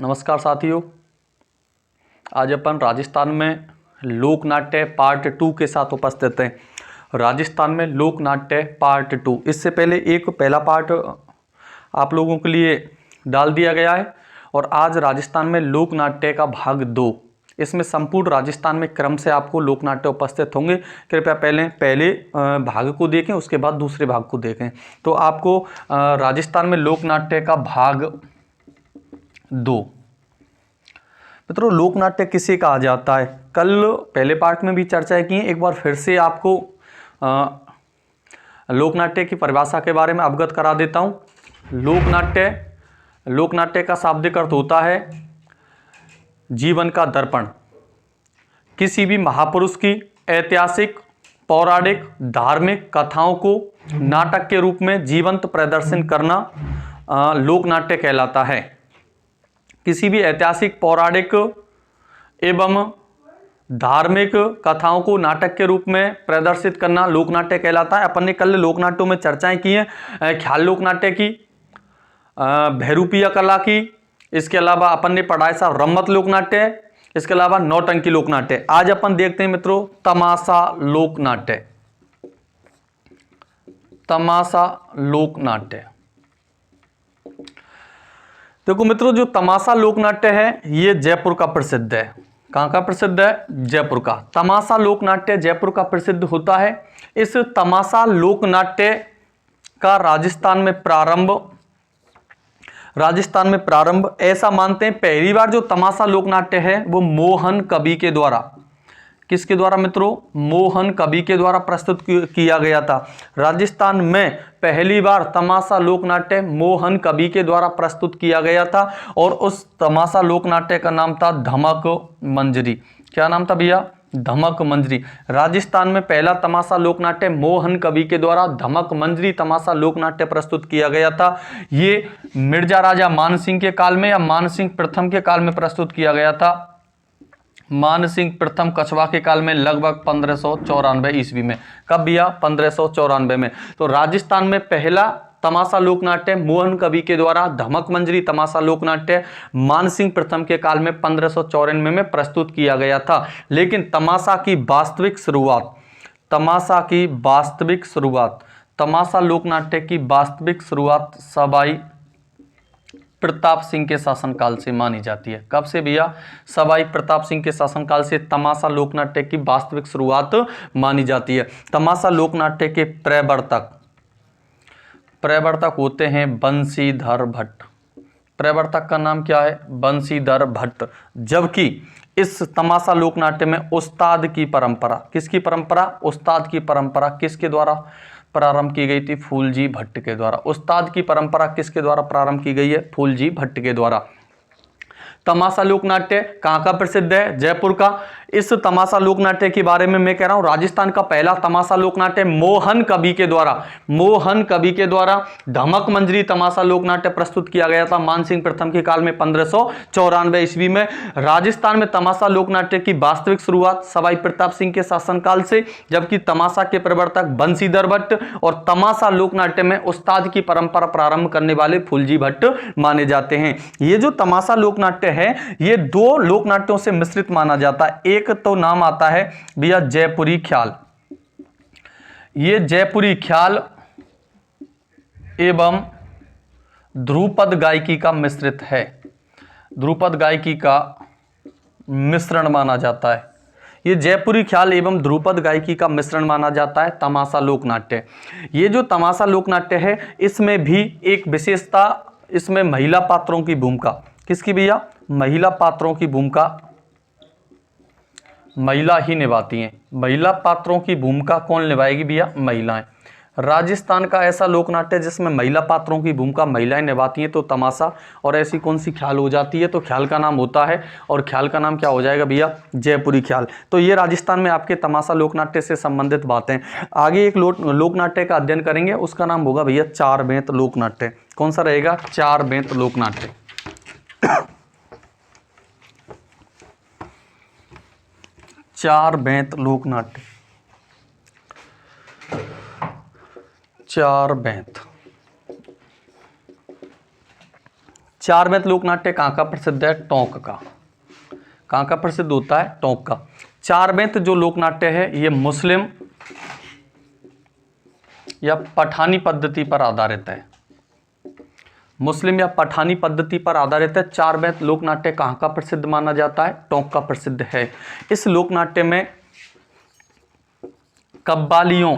नमस्कार साथियों, आज अपन राजस्थान में लोक नाट्य पार्ट 2 के साथ उपस्थित हैं। राजस्थान में लोक नाट्य पार्ट 2। इससे पहले एक पहला पार्ट आप लोगों के लिए डाल दिया गया है और आज राजस्थान में लोक नाट्य का भाग 2। इसमें संपूर्ण राजस्थान में क्रम से आपको लोक नाट्य उपस्थित होंगे। कृपया पहले भाग को देखें, उसके बाद दूसरे भाग को देखें। तो आपको राजस्थान में लोक नाट्य का भाग 2। मित्रों, लोक नाट्य किसे कहा जाता है? कल पहले पार्ट में भी चर्चा की है, एक बार फिर से आपको लोक नाट्य की परिभाषा के बारे में अवगत करा देता हूं। लोक नाट्य का शाब्दिक अर्थ होता है जीवन का दर्पण। किसी भी महापुरुष की ऐतिहासिक, पौराणिक, धार्मिक कथाओं को नाटक के रूप में जीवंत प्रदर्शन करना लोक नाट्य कहलाता है। किसी भी ऐतिहासिक, पौराणिक एवं धार्मिक कथाओं को नाटक के रूप में प्रदर्शित करना लोक नाट्य कहलाता है। अपन ने कल लोक नाट्यों में चर्चाएं की हैं, ख्याल लोक नाट्य की, भैरूपिया कला की, इसके अलावा अपन ने पढ़ा है साहब रम्मत लोक नाट्य, इसके अलावा नौटंकी लोक नाट्य। आज अपन देखते हैं मित्रों तमाशा लोक नाट्य। तमाशा लोक नाट्य। देखो मित्रों, जो तमाशा लोक नाट्य है ये जयपुर का प्रसिद्ध है। कहां का प्रसिद्ध है? जयपुर का। तमाशा लोक नाट्य जयपुर का प्रसिद्ध होता है। इस तमाशा लोक नाट्य का राजस्थान में प्रारंभ ऐसा मानते हैं, पहली बार जो तमाशा लोक नाट्य है वो मोहन कवि के द्वारा, किसके द्वारा मित्रों? मोहन कवि के द्वारा प्रस्तुत किया गया था। राजस्थान में पहली बार तमाशा लोक नाट्य मोहन कवि के द्वारा प्रस्तुत किया गया था और उस तमाशा लोक नाट्य का नाम था धमक मंजरी। क्या नाम था भैया? धमक मंजरी। राजस्थान में पहला तमाशा लोक नाट्य मोहन कवि के द्वारा धमक मंजरी तमाशा लोक नाट्य प्रस्तुत किया गया था। ये मिर्जा राजा मानसिंह के काल में या मानसिंह प्रथम के काल में प्रस्तुत किया गया था। मानसिंह प्रथम कछवा के काल में लगभग 1594 ईस्वी में। कब भैया? 1594 में। तो राजस्थान में पहला तमाशा लोक नाट्य मोहन कवि के द्वारा धमक मंजरी तमाशा लोक नाट्य मानसिंह प्रथम के काल में 1594 में प्रस्तुत किया गया था। लेकिन तमाशा की वास्तविक शुरुआत तमाशा लोक नाट्य की वास्तविक शुरुआत सवाई प्रताप सिंह के शासनकाल से मानी जाती है। कब से भैया? सवाई प्रताप सिंह के शासनकाल से तमाशा लोक नाट्य की वास्तविक शुरुआत मानी जाती है। तमाशा लोक नाट्य के प्रवर्तक होते हैं बंशीधर भट्ट। प्रवर्तक का नाम क्या है? बंशीधर भट्ट। जबकि इस तमाशा लोक नाट्य में उस्ताद की परंपरा, किसकी परंपरा? उस्ताद की परंपरा किसके द्वारा प्रारंभ की गई थी? फूलजी भट्ट के द्वारा। उस्ताद की परंपरा किसके द्वारा प्रारंभ की गई है? फूलजी भट्ट के द्वारा। तमाशा लोक नाट्य कहां का प्रसिद्ध है? जयपुर का। इस तमाशा लोक नाट्य के बारे में मैं कह रहा हूं, राजस्थान का पहला तमाशा लोक नाट्य मोहन कवि के द्वारा धमक मंजरी तमाशा लोक नाट्य प्रस्तुत किया गया था मानसिंह प्रथम के काल में 1594 ईस्वी में। राजस्थान में तमाशा लोक नाट्य की वास्तविक शुरुआत सवाई प्रताप सिंह के शासनकाल से, जबकि तमाशा के प्रवर्तक बंशीधर भट्ट और तमाशा लोक नाट्य में उस्ताद की परंपरा प्रारंभ करने वाले फूलजी भट्ट माने जाते हैं। ये जो तमाशा लोक नाट्य है ये दो लोक नाट्यों से मिश्रित माना जाता है। एक तो नाम आता है भैया जयपुरी ख्याल। ये जयपुरी ख्याल एवं ध्रुपद गायकी का मिश्रित है। ध्रुपद गायकी का मिश्रण माना जाता है। ये जयपुरी ख्याल एवं ध्रुपद गायकी का मिश्रण माना जाता है तमाशा लोक नाट्य। ये जो तमाशा लोक नाट्य है इसमें भी एक विशेषता, इसमें महिला पात्रों की भूमिका, किसकी भैया? महिला पात्रों की भूमिका महिला ही निभाती हैं। महिला पात्रों की भूमिका कौन निभाएगी भैया? महिलाएं। राजस्थान का ऐसा लोक नाट्य जिसमें महिला पात्रों की भूमिका महिलाएं निभाती हैं तो तमाशा, और ऐसी कौन सी ख्याल हो जाती है? तो ख्याल का नाम होता है, और ख्याल का नाम क्या हो जाएगा भैया? जयपुरी ख्याल। तो ये राजस्थान में आपके तमाशा लोक नाट्य से संबंधित बातें। आगे एक लोक नाट्य का अध्ययन करेंगे, उसका नाम होगा भैया चार बेंत लोक नाट्य। कौन सा रहेगा? चार बेंत लोक नाट्य। चार बेंत लोक नाट्य। चार बेंत। चारवें लोक नाट्य कहाँ का प्रसिद्ध है? टोंक का। कहाँ का प्रसिद्ध होता है? टोंक का। चारवें जो लोक नाट्य है ये मुस्लिम या पठानी पद्धति पर आधारित है। मुस्लिम या पठानी पद्धति पर आधारित है। चारवें लोक नाट्य कहाँ का प्रसिद्ध माना जाता है? टोंक का प्रसिद्ध है। इस लोक नाट्य में कव्वालियों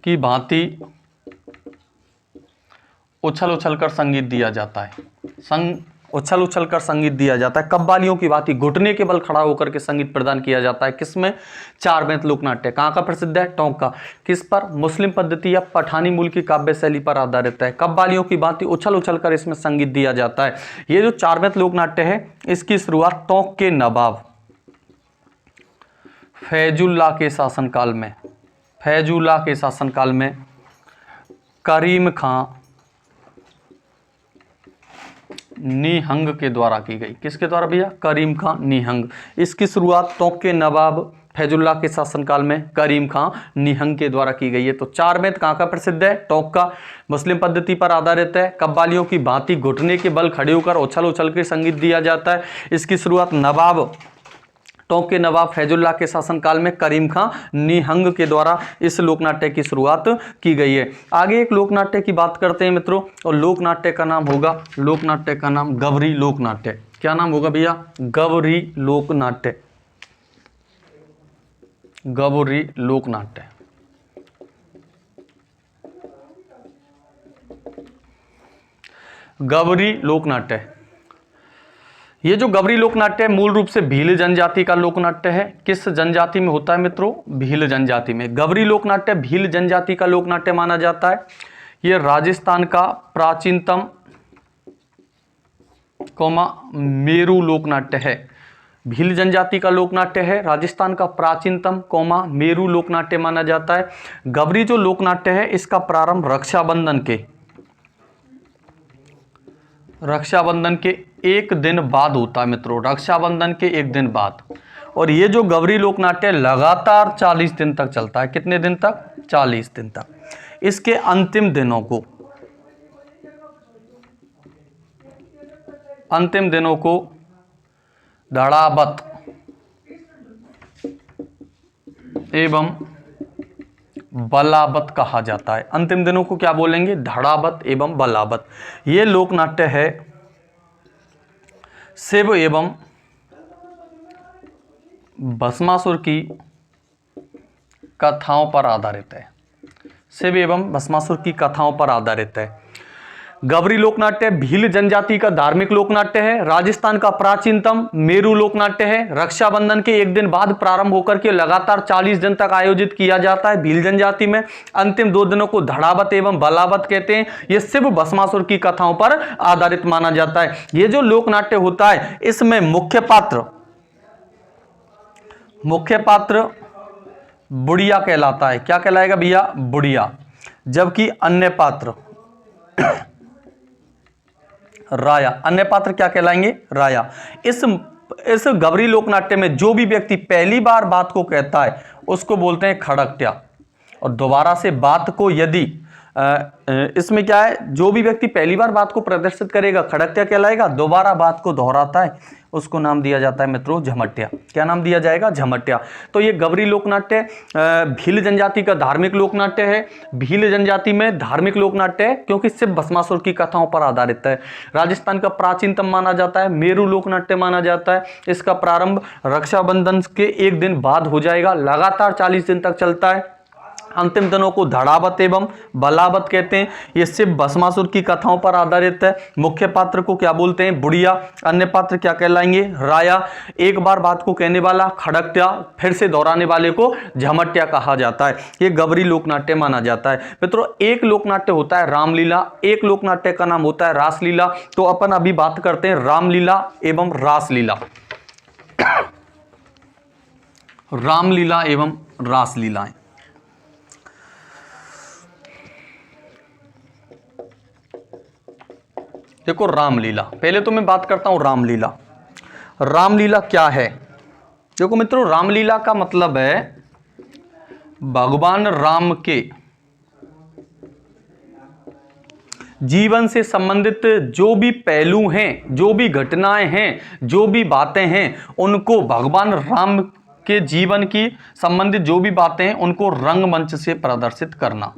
की भांति उछल उछल कर संगीत दिया जाता है। उछल उछल कर संगीत दिया जाता है। कव्वालियों की भांति घुटने के बल खड़ा होकर के संगीत प्रदान किया जाता है। किसमें? चारवें लोक नाट्य। कहाँ का प्रसिद्ध है? टोंक का। किस पर? मुस्लिम पद्धति या पठानी मूल की काव्य शैली पर आधारित है। कव्वालियों की भांति उछल उछल कर इसमें संगीत दिया जाता है। ये जो चारवें लोक नाट्य है इसकी शुरुआत टोंक के नवाब फैजुल्लाह के शासनकाल में, फैजुल्लाह के शासनकाल में करीम खां निहंग के द्वारा की गई। किसके द्वारा भैया? करीम खां निहंग। इसकी शुरुआत टोंक के नवाब फैजुल्लाह के शासनकाल में करीम खां निहंग के द्वारा की गई है। तो चारवें कहाँ का प्रसिद्ध है? टोंक का। मुस्लिम पद्धति पर आधारित है। कव्वालियों की भांति घुटने के बल खड़े होकर उछल उछल के संगीत दिया जाता है। इसकी शुरुआत नवाब टोंक के नवाब फैजुल्लाह के शासनकाल में करीम खां निहंग के द्वारा इस लोकनाट्य की शुरुआत की गई है। आगे एक लोकनाट्य की बात करते हैं मित्रों, और लोकनाट्य का नाम होगा, लोकनाट्य का नाम गवरी लोकनाट्य। क्या नाम होगा भैया? गवरी लोकनाट्य। गवरी लोकनाट्य। गवरी लोकनाट्य। ये जो गवरी लोकनाट्य है मूल रूप से भील जनजाति का लोकनाट्य है। किस जनजाति में होता है मित्रों? भील जनजाति में। गवरी लोकनाट्य भील जनजाति का लोकनाट्य माना जाता है। ये राजस्थान का प्राचीनतम मेरू लोकनाट्य है। भील जनजाति का लोकनाट्य है, राजस्थान का प्राचीनतम मेरू लोकनाट्य माना जाता है। गवरी जो लोकनाट्य है इसका प्रारंभ रक्षाबंधन के एक दिन बाद होता है मित्रों, रक्षाबंधन के एक दिन बाद। और ये जो गवरी लोकनाट्य लगातार 40 दिन तक चलता है। कितने दिन तक? 40 दिन तक। इसके अंतिम दिनों को धड़ाबत एवं बलाबत कहा जाता है। अंतिम दिनों को क्या बोलेंगे? धड़ाबत एवं बलाबत। ये लोकनाट्य है शिव एवं भस्मासुर की कथाओं पर आधारित है। शिव एवं भस्मासुर की कथाओं पर आधारित है। गवरी लोकनाट्य भील जनजाति का धार्मिक लोकनाट्य है, राजस्थान का प्राचीनतम मेरू लोकनाट्य है। रक्षाबंधन के एक दिन बाद प्रारंभ होकर के लगातार 40 दिन तक आयोजित किया जाता है भील जनजाति में। अंतिम 2 दिनों को धड़ाबत एवं बलाबत कहते हैं। यह शिव भस्मासुर की कथाओं पर आधारित माना जाता है। यह जो लोकनाट्य होता है इसमें मुख्य पात्र बुढ़िया कहलाता है। क्या कहलाएगा भैया? बुढ़िया। जबकि अन्य पात्र राया। अन्य पात्र क्या कहलाएंगे? राया। इस गवरी लोकनाट्य में जो भी व्यक्ति पहली बार बात को कहता है उसको बोलते हैं खड़कट्या। और दोबारा से बात को यदि इसमें क्या है, जो भी व्यक्ति पहली बार बात को प्रदर्शित करेगा खड़कट्या कहलाएगा। दोबारा बात को दोहराता है उसको नाम दिया जाता है मित्रों झमट्या। क्या नाम दिया जाएगा? झमट्या। तो ये गवरी लोकनाट्य भील जनजाति का धार्मिक लोकनाट्य है। भील जनजाति में धार्मिक लोकनाट्य है क्योंकि शिव भस्मासुर की कथाओं पर आधारित है। राजस्थान का प्राचीनतम माना जाता है, मेरू लोकनाट्य माना जाता है। इसका प्रारंभ रक्षाबंधन के एक दिन बाद हो जाएगा, लगातार 40 दिन तक चलता है। अंतिम दिनों को धड़ाबत एवं बलाबत कहते हैं। ये शिव भस्मासुर की कथाओं पर आधारित है। मुख्य पात्र को क्या बोलते हैं? बुढ़िया। अन्य पात्र क्या कहलाएंगे? राया। एक बार बात को कहने वाला खड़कट्या, फिर से दोहराने वाले को झमट्या कहा जाता है। ये गवरी लोकनाट्य माना जाता है। मित्रों एक लोकनाट्य होता है रामलीला, एक लोकनाट्य का नाम होता है रासलीला। तो अपन अभी बात करते हैं रामलीला एवं रासलीला। रामलीला एवं रासलीलाएं। देखो रामलीला, पहले तो मैं बात करता हूं रामलीला। रामलीला क्या है? देखो मित्रों रामलीला का मतलब है भगवान राम के जीवन से संबंधित जो भी पहलू हैं, जो भी घटनाएं हैं, जो भी बातें हैं, उनको भगवान राम के जीवन की संबंधित जो भी बातें हैं उनको रंगमंच से प्रदर्शित करना।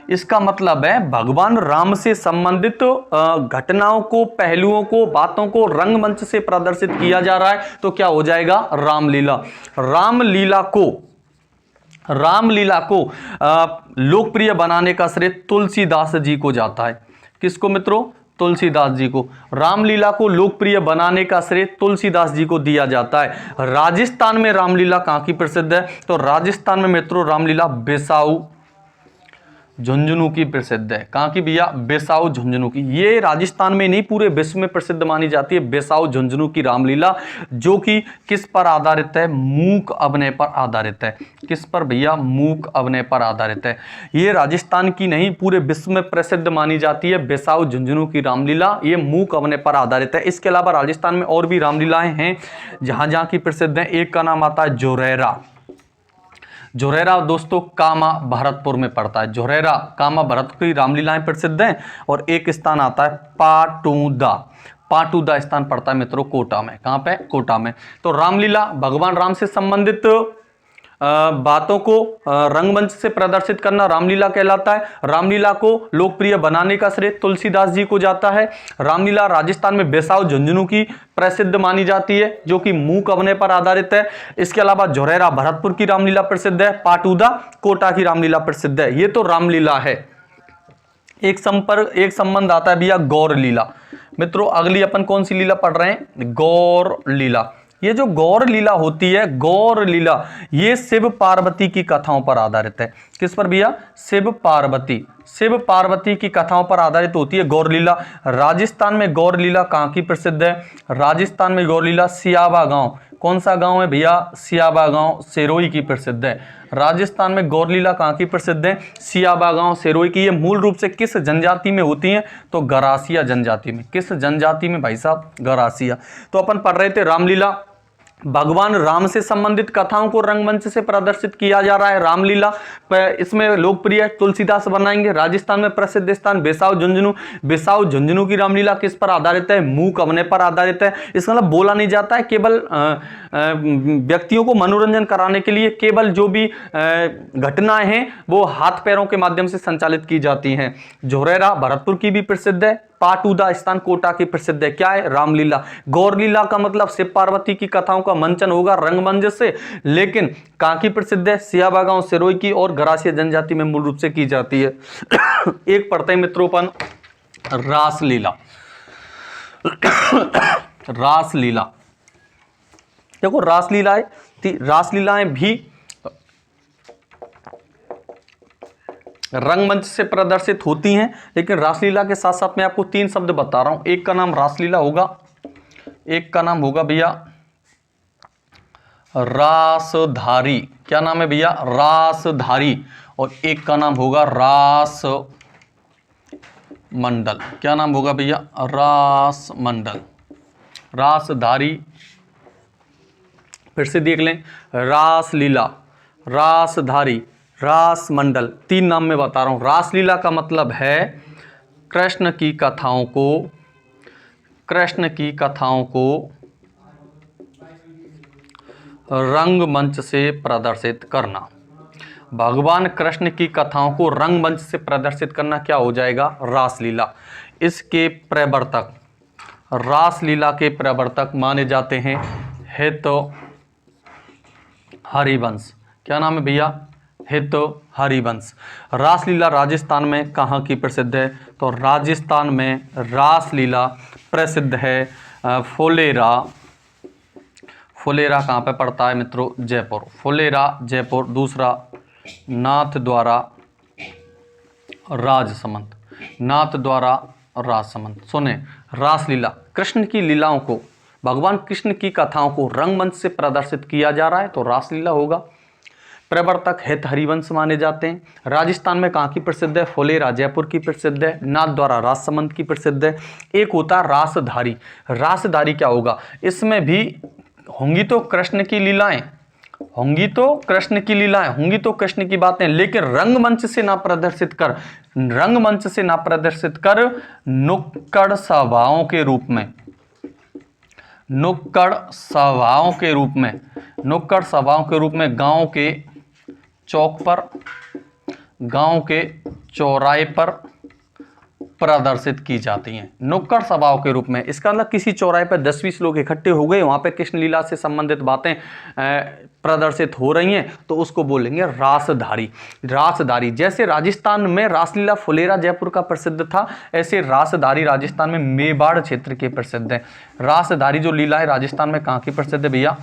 इसका मतलब है भगवान राम से संबंधित घटनाओं को, पहलुओं को, बातों को रंगमंच से प्रदर्शित किया जा रहा है तो क्या हो जाएगा? रामलीला। रामलीला को लोकप्रिय बनाने का श्रेय तुलसीदास जी को जाता है। किसको मित्रों? तुलसीदास जी को। रामलीला को लोकप्रिय बनाने का श्रेय तुलसीदास जी को दिया जाता है। राजस्थान में रामलीला कहां की प्रसिद्ध है? तो राजस्थान में मित्रों रामलीला बेसाऊ झुंझुनू की प्रसिद्ध है। कहां की भैया? बेसाऊ झुंझुनू की। ये राजस्थान में नहीं पूरे विश्व में प्रसिद्ध मानी जाती है बेसाऊ झुंझुनू की रामलीला, जो कि किस पर आधारित है? मूक अभिनय पर आधारित है। किस पर भैया? मूक अभिनय पर आधारित है। ये राजस्थान की नहीं पूरे विश्व में प्रसिद्ध मानी जाती है बेसाऊ झुंझुनू की रामलीला, ये मूक अभिनय पर आधारित है। इसके अलावा राजस्थान में और भी रामलीलाएं हैं जहां जहां की प्रसिद्ध है। एक का नाम आता है जोरेरा। जोरेरा दोस्तों कामा भरतपुर में पड़ता है। जोरेरा कामा भरतपुर की रामलीलाएं प्रसिद्ध हैं। और एक स्थान आता है पाटूदा। पाटूदा स्थान पड़ता है मित्रों कोटा में। कहां पे? कोटा में। तो रामलीला भगवान राम से संबंधित बातों को रंगमंच से प्रदर्शित करना रामलीला कहलाता है। रामलीला को लोकप्रिय बनाने का श्रेय तुलसीदास जी को जाता है। रामलीला राजस्थान में बेसाऊ झुंझुनू की प्रसिद्ध मानी जाती है, जो कि मूक अभिनय पर आधारित है। इसके अलावा जोरेरा भरतपुर की रामलीला प्रसिद्ध है। पाटूदा कोटा की रामलीला प्रसिद्ध है। ये तो रामलीला है। एक संबंध आता है भैया गौर लीला। मित्रों अगली अपन कौन सी लीला पढ़ रहे हैं? गौर लीला। ये जो गौर लीला होती है, गौर लीला ये शिव पार्वती की कथाओं पर आधारित है। किस पर भैया? शिव पार्वती की कथाओं पर आधारित होती है गौर लीला। राजस्थान में गौर लीला कहां की प्रसिद्ध है? राजस्थान में गौर लीला सियाबा गांव। कौन सा गांव है भैया? सियाबा गांव सिरोही की प्रसिद्ध है। राजस्थान में गौर लीला कहां की प्रसिद्ध है? सियाबा गांव सिरोही की। ये मूल रूप से किस जनजाति में होती हैं? तो गरासिया जनजाति में। किस जनजाति में भाई साहब? गरासिया। तो अपन पढ़ रहे थे रामलीला भगवान राम से संबंधित कथाओं को रंगमंच से प्रदर्शित किया जा रहा है। रामलीला इसमें लोकप्रिय तुलसीदास बनाएंगे। राजस्थान में प्रसिद्ध स्थान बेसाऊ झुंझुनू। बेसाऊ झुंझुनू की रामलीला किस पर आधारित है? मूक अभिनय पर आधारित है। इसका मतलब बोला नहीं जाता है, केवल व्यक्तियों को मनोरंजन कराने के लिए केवल जो भी घटनाएं हैं वो हाथ पैरों के माध्यम से संचालित की जाती हैं। जोरेरा भरतपुर की भी प्रसिद्ध है। पाटूदा स्थान कोटा की प्रसिद्ध है। क्या है? रामलीला। गौरलीला का मतलब शिव पार्वती की कथाओं का मंचन होगा रंगमंच से, लेकिन कहां की प्रसिद्ध है? सियाबा गांव सिरोही की और गरासिया जनजाति में मूल रूप से की जाती है। एक पढ़ते हैं मित्रों रासलीला। रासलीला देखो रासलीलाएं भी रंगमंच से प्रदर्शित होती हैं, लेकिन रासलीला के साथ साथ मैं आपको 3 शब्द बता रहा हूं। एक का नाम रासलीला होगा, एक का नाम होगा भैया रासधारी। क्या नाम है भैया? रासधारी। और एक का नाम होगा रास मंडल। क्या नाम होगा भैया? रास मंडल। रासधारी फिर से देख लें, रासलीला, रासधारी, रास मंडल, 3 नाम में बता रहा हूं। रासलीला का मतलब है कृष्ण की कथाओं को रंगमंच से प्रदर्शित करना। भगवान कृष्ण की कथाओं को रंगमंच से प्रदर्शित करना क्या हो जाएगा? रासलीला। इसके प्रवर्तक, रासलीला के प्रवर्तक माने जाते हैं हित हरिवंश। क्या नाम है भैया? हित हरिवंश। रासलीला राजस्थान में कहाँ की प्रसिद्ध है? तो राजस्थान में रासलीला प्रसिद्ध है फुलेरा। फुलेरा कहाँ पे पड़ता है मित्रों? जयपुर। फुलेरा जयपुर। दूसरा नाथद्वारा राजसमंद। नाथद्वारा राजसमंद। सुने, रासलीला कृष्ण की लीलाओं को, भगवान कृष्ण की कथाओं को रंगमंच से प्रदर्शित किया जा रहा है तो रासलीला होगा। प्रवर्तक हित हरिवंश माने जाते हैं। राजस्थान में कहाँ की प्रसिद्ध है? फुलेरा जयपुर की प्रसिद्ध है। नाथद्वारा राजसमंद की प्रसिद्ध है। एक होता है रासधारी। रासधारी क्या होगा? इसमें भी होंगी तो कृष्ण की लीलाएं, होंगी तो कृष्ण की लीलाएं, होंगी तो कृष्ण की बातें, लेकिन रंगमंच से ना प्रदर्शित कर, रंगमंच से ना प्रदर्शित कर, नुक्कड़ सभाओं के रूप में, नुक्कड़ सभाओं के रूप में, नुक्कड़ सभाओं के रूप में गांव के चौक पर, गांव के चौराहे पर प्रदर्शित की जाती हैं, नुक्कड़ सभाओं के रूप में। इसका मतलब किसी चौराहे पर 10-20 लोग इकट्ठे हो गए, वहां पे कृष्ण लीला से संबंधित बातें प्रदर्शित हो रही हैं, तो उसको बोलेंगे रासधारी। रासधारी, जैसे राजस्थान में रासलीला फुलेरा जयपुर का प्रसिद्ध था, ऐसे रासधारी राजस्थान में मेवाड़ क्षेत्र के प्रसिद्ध है। रासधारी जो लीला है राजस्थान में कहाँ की प्रसिद्ध है भैया?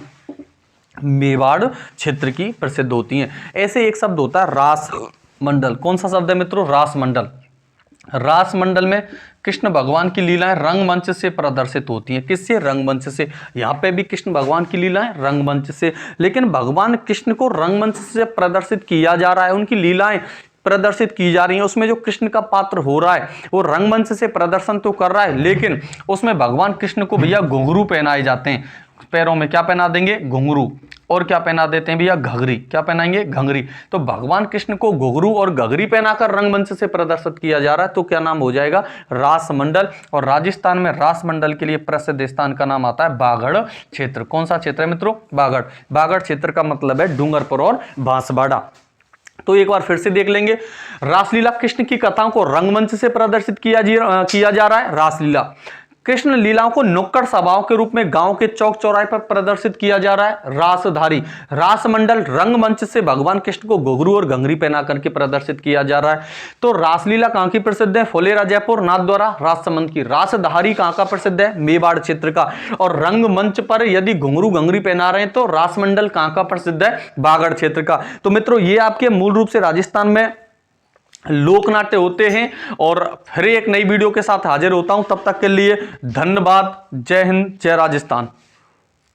मेवाड़ क्षेत्र की प्रसिद्ध होती हैं। ऐसे एक शब्द होता है रास मंडल। कौन सा शब्द है मित्रों? रास मंडल। रास मंडल में कृष्ण भगवान की लीलाएं रंगमंच से प्रदर्शित होती हैं। किससे? रंगमंच से। यहाँ पे भी कृष्ण भगवान की लीलाएं रंगमंच से, लेकिन भगवान कृष्ण को रंगमंच से प्रदर्शित किया जा रहा है, उनकी लीलाएं प्रदर्शित की जा रही हैं, उसमें जो कृष्ण का पात्र हो रहा है वो रंगमंच से प्रदर्शन तो कर रहा है, लेकिन उसमें भगवान कृष्ण को भैया घुंघरू पहनाए जाते हैं। पैरों में क्या पहना देंगे? घुंघरू। और क्या पहना देते हैं भैया? घघरी। क्या पहनाएंगे? घघरी। तो भगवान कृष्ण को घुंघरू और घघरी पहनाकर रंगमंच से प्रदर्शित किया जा रहा है, तो क्या नाम हो जाएगा? रास मंडल। और राजस्थान में रास मंडल के लिए प्रसिद्ध स्थान का नाम आता है बागड़ क्षेत्र। कौन सा क्षेत्र है मित्रों? बागड़। बागड़ क्षेत्र का मतलब है डूंगरपुर और बांसवाड़ा। तो एक बार फिर से देख लेंगे, रासलीला कृष्ण की कथाओं को रंगमंच से प्रदर्शित किया जा रहा है। रासलीला कृष्ण लीलाओं को नुक्कड़ सभाओं के रूप में गांव के चौक चौराहे पर प्रदर्शित किया जा रहा है। रासधारी, रासमंडल, रंगमंच से भगवान कृष्ण को घुंघरू और घंघरी पहना करके प्रदर्शित किया जा रहा है। तो रासलीला कहां की प्रसिद्ध है? फुलेरा जयपुर, नाथद्वारा, राजसमंद की। रासधारी कहां का प्रसिद्ध है? मेवाड़ क्षेत्र का। और रंगमंच पर यदि घुंघरू घंघरी पहना रहे हैं तो रासमंडल कहां का प्रसिद्ध है? बागड़ क्षेत्र का। तो मित्रों ये आपके मूल रूप से राजस्थान में लोकनाट्य होते हैं। और फिर एक नई वीडियो के साथ हाजिर होता हूं, तब तक के लिए धन्यवाद। जय हिंद, जय राजस्थान।